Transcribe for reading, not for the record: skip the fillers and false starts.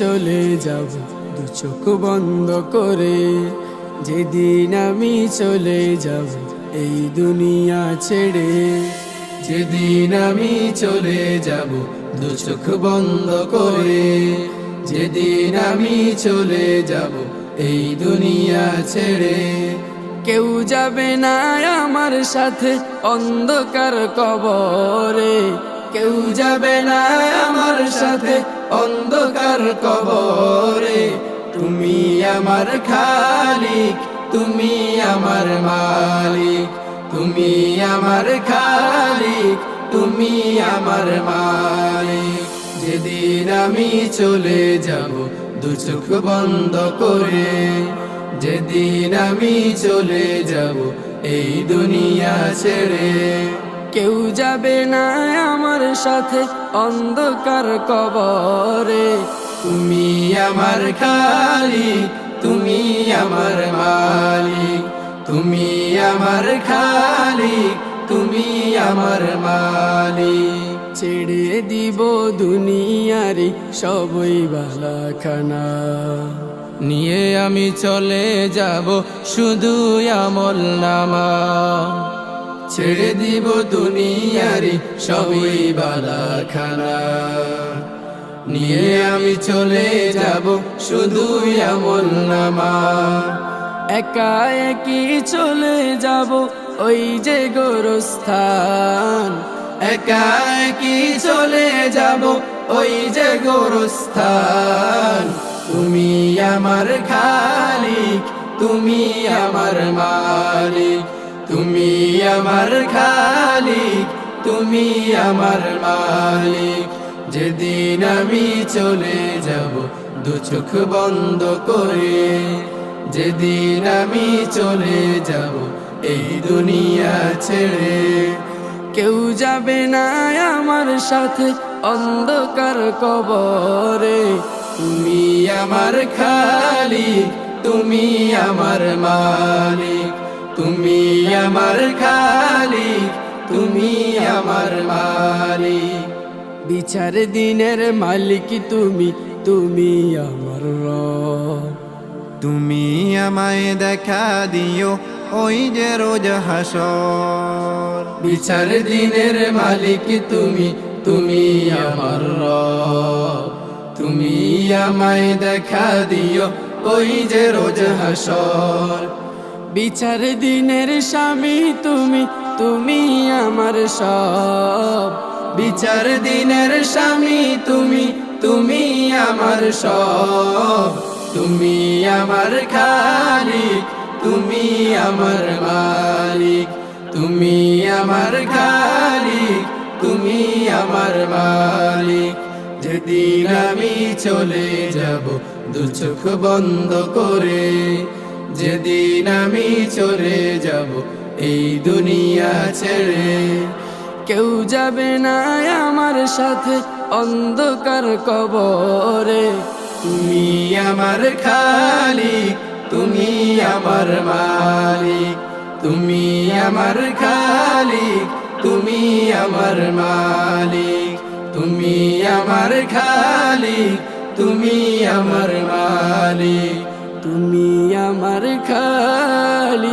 চলে যাব দু চোখ বন্ধ করে, যেদিন আমি চলে যাব এই দুনিয়া ছেড়ে, যেদিন আমি চলে যাব দু চোখ বন্ধ করে, যেদিন আমি চলে যাব এই দুনিয়া ছেড়ে। কেউ যাবে না আমার সাথে অন্ধকার কবরে, কেউ যাবে না আমার সাথে অন্ধকার কবরে। তুমি আমার খালিক, তুমি আমার মালিক, তুমি আমার খালিক, তুমি আমার মালিক। যেদিন আমি চলে যাব দু চোখ বন্ধ করে, যেদিন আমি চলে যাব এই দুনিয়া ছেড়ে। কেউ যাবে না আমার সাথে অন্ধকার কবরে, তুমি আমার খালিক, তুমি আমার মালিক, তুমি আমার খালিক, তুমি আমার মালিক। ছেড়ে দিব দুনিয়ারি সবই বালাখানা, নিয়ে আমি চলে যাব শুধু আমল নামা। ছেড়ে দিব দুনিয়ারি সবই বালাখানা, নিয়ে আমি চলে যাব শুধু আমল নামা। একা একই চলে যাব ওই যে গোরস্থান, একা একই চলে যাব ওই যে গোরস্থান। তুমি আমার খালিক, তুমি আমার মালিক, তুমি আমার খালিক, তুমি আমার মালিক। যেদিন আমি চলে যাব দু চোখ বন্ধ করে, যেদিন আমি চলে যাব এই দুনিয়া ছেড়ে। কেউ যাবে না আমার সাথে অন্ধকার কবরে, তুমি আমার খালিক, তুমি আমার মালিক, তুমি আমার খালিক, তুমি আমার মালিক। বিচার দিনের মালিক তুমি, তুমি আমার রব। তুমি আমায় দেখা দিও ওই যে রোজ হাসর। বিচার দিনের মালিক তুমি, তুমি আমার রব। তুমি আমায় দেখা দিও ওই যে রোজ হাসর। বিচার দিনের স্বামী তুমি, তুমি আমার সব। বিচার দিনের স্বামী তুমি, তুমি আমার সব। তুমি আমার খালিক, তুমি আমার মালিক, তুমি আমার খালিক, তুমি আমার মালিক। যেদিন আমি চলে যাব দু চোখ বন্ধ করে, যেদিন আমি চলে যাব এই দুনিয়া ছেড়ে। কেউ যাবে না আমার সাথে অন্ধকার কবরে, তুমি আমার খালিক, তুমি আমার মালিক, তুমি আমার খালিক, তুমি আমার মালিক, তুমি আমার খালিক, তুমি আমার মালিক, তুমি আমার খালিক।